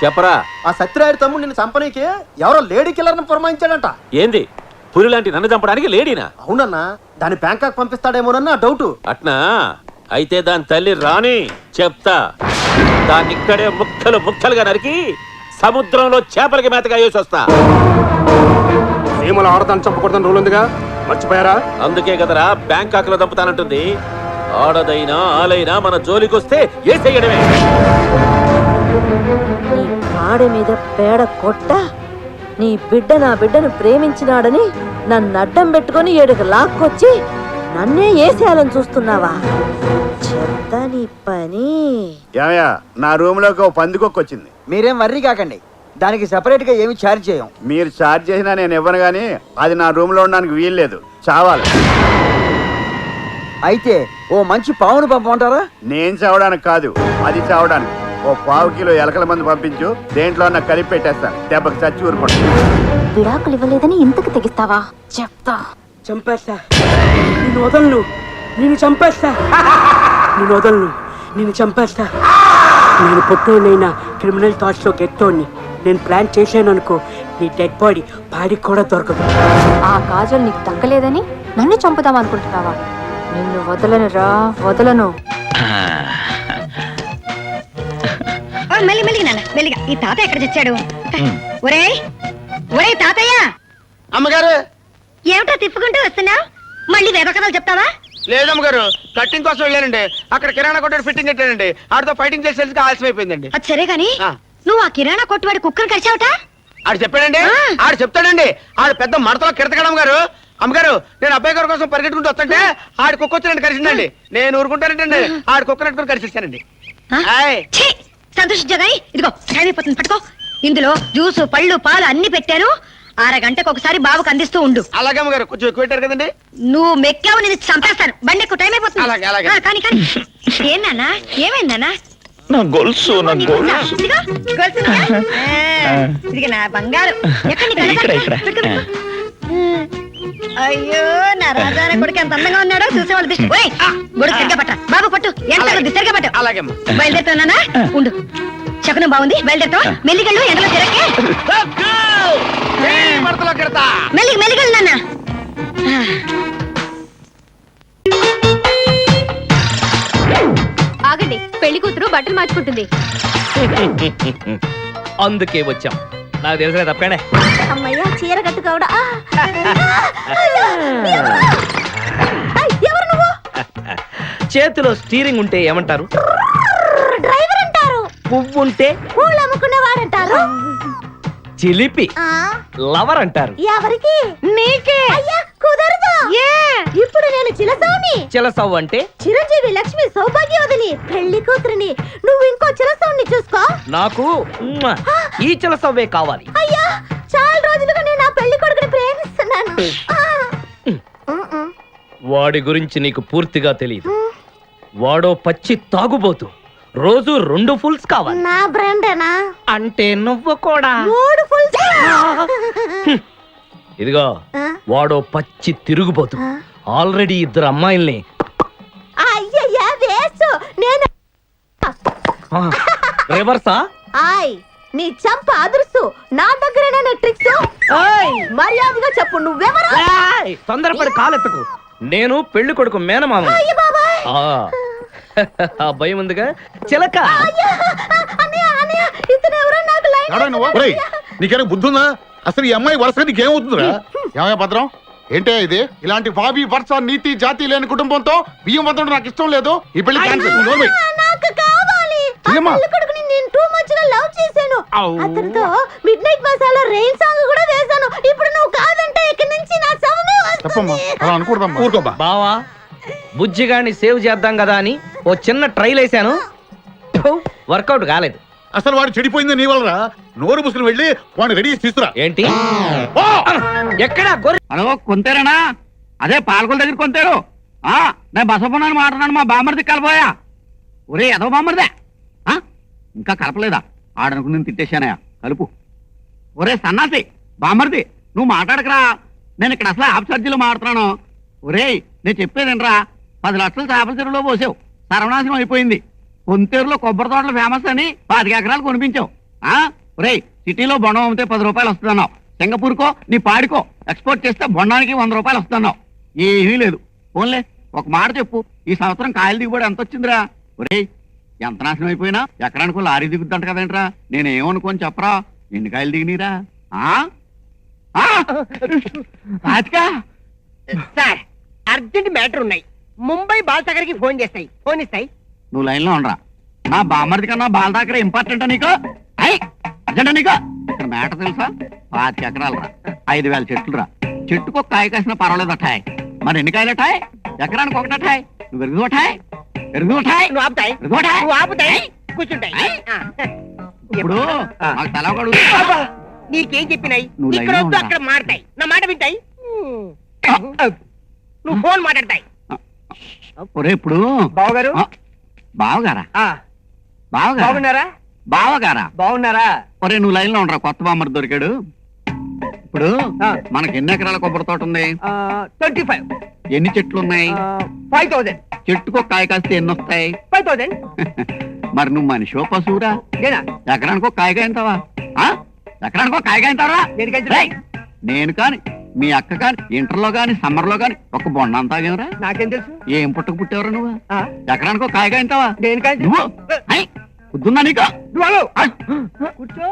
చెప్పరా. ఆ సత్యరాయుడు తమ్ముడు నిన్ను చంపనీకి ఎవరో లేడీ కిల్లర్ని పురమాయించాడంట. ఏంది పులి లాంటి నన్ను చంపడానికి లేడీనా? అవునన్నా, దాని బ్యాంకాక్ పంపిస్తాడేమోనన్న డౌట్. అట్నా? అయితే దాని తల్లి రాని చెప్తా. దాన్ని ఇక్కడే ముక్కలు ముక్కలుగా నరికి సముద్రంలో చేపలకి మేతగా వేసి వస్తా. సీమల ఆడదాన్ని చంపకూడదని రూల్ ఉందిగా, మర్చిపోయారా? అందుకే కదరా బ్యాంకాక్ లో చంపుతానంటుంది. ఆడదైనా ఆలైనా మన జోలికొస్తే ఏసేయడమే. నీ కాడి మీద పేడ కొట్ట నీ బిడ్డ నా బిడ్డను ప్రేమించినాడని నన్ను అడ్డం పెట్టుకుని ఏడుకు లాక్కొచ్చి నన్నే ఏసేయాలని చూస్తున్నావా? చెప్తా నీ పని. ఏమయ్యా, నా రూమ్ లోకి ఓ పందికొక్క వచ్చింది. మీరేం వర్రీ కాకండి, దానికి సెపరేట్ గా ఏమి ఛార్జ్ చేయం. మీరు ఛార్జ్ చేసినా నేను ఇవ్వను, కానీ అది నా రూమ్ లో ఉండడానికి వీల్లేదు, చావాలి. అయితే ఓ మంచి పావును పంపమంటారా? నేను చావడానికి కాదు, అది చావడానికి. ఓ 1/2 కిలో ఎలకల మందు పంపించు, దేంట్లో అన్న కలిపి పెట్టేస్తాను, దెబ్బకి చచ్చి ఊరుకోండి. విడాకులు ఇవ్వలేదని ఇంతకు తెగిస్తావా? చెప్తా. చంపేస్తా, నేను వదలను, నేను చంపేస్తా, నేను వదలను, నేను చంపేస్తా. నేను పొట్టోనైనా క్రిమినల్ థాట్స్ లో గెట్టోని నేను ప్లాన్ చేశాను అనుకో, నీ డెడ్ బాడీ పాడికి కూడా దొరకదు. ఆ కాజల్ నీకు దక్కలేదని నన్ను చంపుదాం అనుకుంటున్నావా? నిన్ను వదలను రా, వదలను. మెల్లిగా నాన్న, మెల్లిగా. ఈ తాత ఎక్కడ చచ్చాడు? ఒరే ఒరే తాతయ్య! అమ్మగారు, ఏమిటో తిప్పుకుంటూ వస్తున్నావు? మళ్ళీ వేద కథలు చెప్తావా? లేదమ్మగారు, కట్టింగ్ కోసం వెళ్ళానండి. అక్కడ కిరాణా కొట్టాడు ఫిట్టింగ్ పెట్టానండి. ఆడితో ఫైటింగ్ చేసేందుకు ఆలస్యం అయిపోయిందండి. అది సరే గాని నువ్వు ఆ కిరాణా కొట్టువాడి కుక్కను కలిసావుట? ఆడు చెప్పాడండి, ఆడు చెప్తాడండి. ఆడు పెద్ద మడతలో కిరతగడం గారు. అమ్మగారు, నేను అబ్బాయి గారి కోసం పరిగెట్టుకుంటూ వస్తుంటే ఆడు కుక్క వచ్చినట్టు కలిసిందండి. నేను ఊరుకుంటానంటండి, ఆడు కుక్క నెట్టుకుని కలిసిస్తానండి. సంతోషించా గాని ఇదిగో టైం అయిపోతుంది, పట్టుకో. ఇందులో జ్యూసు, పళ్ళు, పాలు అన్ని పెట్టాను. 6 గంటకు ఒకసారి బాబుకు అందిస్తూ ఉండు. అలాగే అమ్మగారు, కొంచెం ఎక్కువ పెట్టారు కదండి. నువ్వు మెక్కావు, నేను చంపేస్తాను. బండి ఎక్కువ టైం అయిపోతుంది. అలాగే, అలాగే. కానీ ఏం నాన్న, ఏమైంది నాన్న? నా గొలుసు, నా గొలుసు. ఇదిగో నా బంగారు. ఎక్కడ నీ కళ్ళ? ఇక్కడ. అయ్యో, నా రాజారా కొడుకు ఎంత అందంగా ఉన్నాడో చూసేవాళ్ళు దిష్టి. బుడు సరిగ్గా పట్ట, బాబు పట్టు, ఎంత సరిగ్గా పట్టు. అలాగే బయలుదేరుతానా? ఉండు, శకునం బాగుంది, బయలుదేరుతావా? మెల్లిగళ్ళు, ఎండలో తిరగే. మెల్లిగళ్ళు నాన్న. ఆగండి, పెళ్లి కూతురు బట్టలు మార్చుకుంటుంది. అందుకే వచ్చాం, నాకు తెలిసిన తప్పేనే. అమ్మయ్య, చీర కట్టుకోవడా? ఎవరు నువ్వు? చేతిలో స్టీరింగ్ ఉంటే ఏమంటారు? డ్రైవర్ అంటారు. పువ్వు ఉంటే పూలు అమ్ముకునేవాడంటారు. చిలిపి లవర్ అంటారు. ఎవరికి? నీకే. అయ్యా కుదరదు. ఇప్పుడు నేను చిలసౌని. చిలసవ్వు అంటే చిరంజీవి లక్ష్మి సౌభాగ్యవతిని, పెళ్లి కూతురిని. నువ్వు ఇంకో చిలసౌని చూసుకో. నాకు ఈ చిలసవ్వే కావాలి. అయ్యా, చాలా రోజులుగా నేను ఆ పెళ్లి కొడుకుని ప్రేమిస్తున్నాను. వాడి గురించి నీకు పూర్తిగా తెలియదు. వాడో పచ్చి తాగుబోతు, రోజు 2 ఫుల్స్ కావాలి. నా బ్రాండేనా? అంటే నువ్వు కూడా 3 ఫుల్స్. ఇదిగో, వాడో పచ్చి తిరుగుబోతు, ఆల్రెడీ 2 అమ్మాయిల్ని. అయ్యయ్యా, వేసు. నేను రివర్సా? ఆయ్, నీ చంప అదుర్సు. నా దగ్గరేనా ట్రిక్స్? మర్యాదగా చెప్పు, నువ్వెవరు? తొందరపడి కాలెత్తకు. నేను పెళ్లి కొడుకు మేనమామ. ఆ భయం ఉందిగా చిలక. నీకేనా బుద్ధుందా? అసలు ఈ అమ్మాయి వరుస నీకేమవుతుందిరా? ఏమయ్య భద్రం, ఏంటే ఇది? ఇలాంటి బాబీ వరుస నీతి జాతి లేని కుటుంబంతో బియ్యం వద్ద నాకు ఇష్టం లేదు. ఈ పెళ్లి క్యాన్సిల్. నాకు కావాలి. పెళ్లి కొడుకుని నేను టూ మచ్ గా లవ్ చేశాను. అతనితో mid night masala rain song కూడా వేశాను. ఇప్పుడు నువ్వు కాదంటే ఇక్కడి నుంచి నా శవమే వస్తుంది. అలా అనుకూడదమ్మా, ఊరుకోబా. బావా, బుజ్జిగాన్ని సేవ్ చేద్దాం కదా అని ఓ చిన్న ట్రైల్ వేసాను, వర్కౌట్ కాలేదు. అసలు వాడు చెడిపోయింది నీ వల్లరా. నోరు ముసుకుని వెళ్ళి వాడిని రెడీ చేసి తీసుకురా. ఏంటి? ఎక్కడ కొంతేనా? అదే పాలకొల దగ్గర కొంతారు. నేను బసపన్నాను మాట్లాడాను, మా బామ్మర్ది కలపోయా. ఒరే ఎదో బామ్మర్దే, ఇంకా కలపలేదా? ఆడనుకు నేను తిట్టేశానయా, కలుపు. ఒరే సన్నాసి బామ్మర్ది, నువ్వు మాట్లాడకరా. నేను ఇక్కడ అసలు ఆఫ్ ఛార్జీలో మాట్లాడుతున్నాను. ఒరే, నేను చెప్పేదేనరా, 10 లక్షలు చేపల చెరువులో పోసావు, సర్వనాశనం అయిపోయింది. కొంతేరులో కొబ్బరి తోటలు ఫేమస్ అని 25 ఎకరాలు కొనిపించావు. ఒరే సిటీలో బొండం అమ్మితే 10 రూపాయలు వస్తుందన్నావు, సింగపూర్కో నీ పాడికో ఎక్స్పోర్ట్ చేస్తే బొండానికి 100 రూపాయలు వస్తుందన్నావు. ఏమీ లేదు. పోన్లే ఒక మాట చెప్పు, ఈ సంవత్సరం కాయలు దిగుబడి ఎంత వచ్చిందిరా? ఒరే ఎంత నాశనం అయిపోయినా ఎకరానికి లారీ దిగుద్దంట కదేంట్రా? నేనేమనుకోని చెప్పరా, ఎన్ని కాయలు దిగినీరా? సార్ అర్జెంట్ మ్యాటర్ ఉన్నాయి, ముంబై బాల్సాగర్కి ఫోన్ చేస్తాయి, ఫోన్ ఇస్తాయి. నువ్వు లైన్ లో ఉండరా. నా బామ్మర్ది కన్నా బాల దగ్గర ఇంపార్టెంట్ నీకు, అర్జెంట్ నీకు. ఇక్కడ మేట తెలుసా? 25 ఎకరాలు రా, 5000 చెట్లు రా. చెట్టుకు ఒక కాయ కాసినా పర్వాలేదు అఠాయ్. మరి ఎన్ని కాయలు అఠాయ్? ఎకరానికి ఒకటి అఠాయ్. నువ్వు ఎరుగుదు అఠాయ్, ఎరుగుదు అఠాయ్, నువ్వు ఆపుతాయి, ఎరుగుదు అఠాయ్. నువ్వు ఆపుతాయి, కూర్చుంటాయి. ఇప్పుడు నాకు తల కొడు. నీకేం చెప్పినాయి? నువ్వు ఇక్కడ లైన్లో వద్దు, ఉండరా. అక్కడ మాడతాయి, నా మాట వింటాయి. నువ్వు ఫోన్ మాట్లాడతాయి. ఒరే ఇప్పుడు బావగారు బావగారా? బావగారా? బాగున్నారా? బావగారా? బాగున్నారా? ఒరే నువ్వు లైన్ లో ఉండరా, కొత్త బామ్మర్ది దొరికాడు. ఇప్పుడు మనకి ఎన్ని ఎకరాల కొబ్బరి తోట ఉంది? 25. ఎన్ని చెట్లు ఉన్నాయి? 5000. చెట్టుకు ఒక కాయ కాస్తే ఎన్ని వస్తాయి? 5000. మరి నువ్వు మనిషో పశువురా? నేనా? ఎకరానికి ఒక కాయగా ఎంతవా? ఎకరానికి ఒక కాయగా ఎంతవరా? నేను కాని మీ అక్క కాని ఇంటర్లో గాని సమ్మర్ లో గాని ఒక బొండం తాగేవరా? నాకేం తెలుసు? ఏం పుట్టకు పుట్టేవరా నువ్వు? ఎకరానికి ఒక కాయగా ఎంతవా? దేనికాయ? నువ్వు కుద్దుందా నీకు? కూర్చో.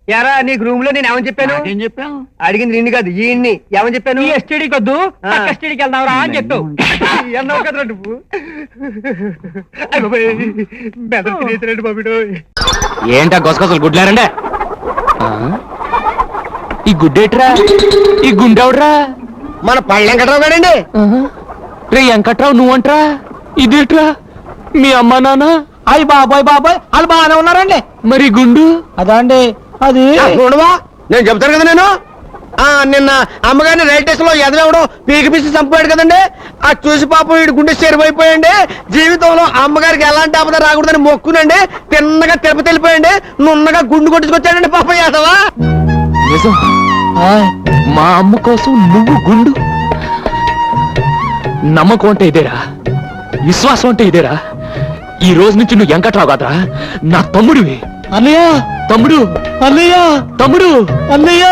యారా నీకు రూమ్ లో నేను ఏమని చెప్పాను? ఏం చెప్పావు? అడిగింది నిన్ను కాదు, ఈయన్ని. ఏమని చెప్పాను? ఎస్టీడీకి వద్దు, కస్టడీకి వెళ్దాంరా అని చెప్పావు. ఎన్నో కదరా నువ్వు. బెదర్ తినేసినట్టు బాబుడు. ఏంటా గొసగొసలు గుడ్లారండే? ఈ గుడ్డేట్రా? ఈ గుండెవడ్రా? మన పళ్ళెంకట్రావు గారండి. రే వెంకట్రావు నువ్వంట్రా? ఇదేట్రా మీ అమ్మా నాన్న? అయ్యి బాబాయ్ బాబాయ్ వాళ్ళు బాగానే ఉన్నారండి. మరి గుండు? అదా అండి అది చూడవా, నేను చెప్తాను కదా. నేను నిన్న అమ్మగారిని రైల్ స్టేషన్ లో ఎదవడం పీకి పిసి చంపాడు కదండి. అది చూసి పాపం వీడి గుండె చెరువైపోయండి. జీవితంలో అమ్మగారికి ఎలాంటి ఆపద రాకూడదని మొక్కునండి. తిన్నగా తిరుపతి వెళ్ళిపోయండి. నున్నగా గుండు కొట్టుకొచ్చాడండి పాపం యాదవా. నిజం? మా అమ్మ కోసం నువ్వు గుండు? నమ్మకం అంటే ఇదేరా, విశ్వాసం అంటే ఇదేరా. ఈ రోజు నుంచి నువ్వు వెంకట్రావు కాదురా, నా తమ్ముడివి. అన్నయ్య, తమ్ముడు, అన్నయ్య, తమ్ముడు, అన్నయ్య.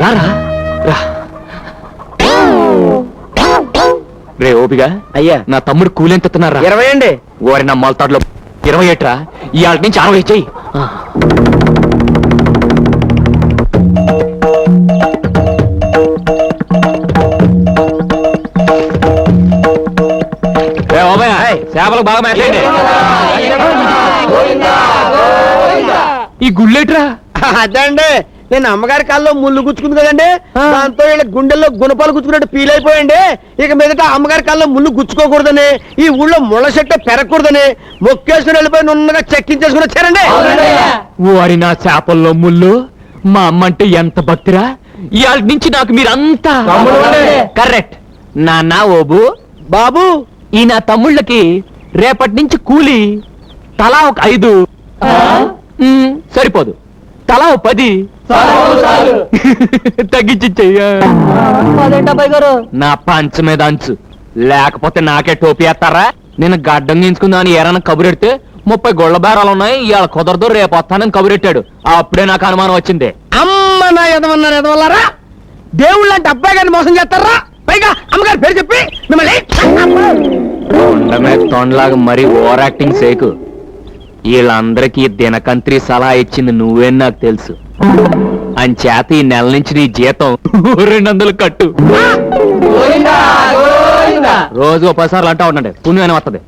రారా రా. రే ఓపిగా అయ్యా, నా తమ్ముడు కూలెంత ఎత్తున్నారా? 20 అండి. ఓరి నా మొలతాడులో 20 ఏట్రా. ఇవాళ నుంచి 60 చెయ్యి. చేపలకు బాగా మేతండి. ఈ గుళ్ళేట్రా? అదండి నేను అమ్మగారి కాల్లో ముళ్ళు గుచ్చుకుంది కదండి, దాంతో వీళ్ళ గుండెల్లో గుణపాలు గుచ్చుకున్నట్టు ఫీల్ అయిపోయండి. ఇక మీదట అమ్మగారి కాల్లో ముళ్ళు గుచ్చుకోకూడదని, ఈ ఊళ్ళో ముళ్ళ చెట్టు పెరగకూడదని మొక్కేసుకుని వెళ్ళిపోయి నున్నగా చెక్కించేసుకుని వచ్చారండి. ఓరి నా చేపల్లో ముళ్ళు. మా అమ్మ అంటే ఎంత భక్తిరా. ఇవాళ నుంచి నాకు మీరంతా కరెక్ట్. నాన్న ఓబు బాబు, ఈ నా తమ్ముళ్ళకి రేపటి నుంచి కూలి తలా ఒక 5. సరిపోదు, తలా ఒక 10 తగ్గించియ్యా. నా పంచ మీద అంచు, లేకపోతే నాకే టోపీ వేస్తారా? నేను గడ్డం గించుకుందామని ఏరైనా కబురెడితే 30 గొళ్ళ బేరాలు ఉన్నాయి, ఇవాళ కుదరదు రేపు వస్తానని కబురెట్టాడు. అప్పుడే నాకు అనుమానం వచ్చింది. అమ్మ నా ఎదవన్నారు ఎదవల్లారా, దేవుళ్ళ అంటే అబ్బాయి గారిని మోసం చేస్తారా? పైగా అమ్మగారి పేరు చెప్పి మిమ్మల్ని తొండమే తొండలాగా మరీ ఓవర్ యాక్టింగ్ సేకు. వీళ్ళందరికీ దినకంత్రి సలహా ఇచ్చింది నువ్వేం నాకు తెలుసు. అంచేత ఈ నెల నుంచి నీ జీతం 200 కట్టు. రోజు 10 సార్లు అంటా ఉండండి, పుణ్యమైన వస్తుంది.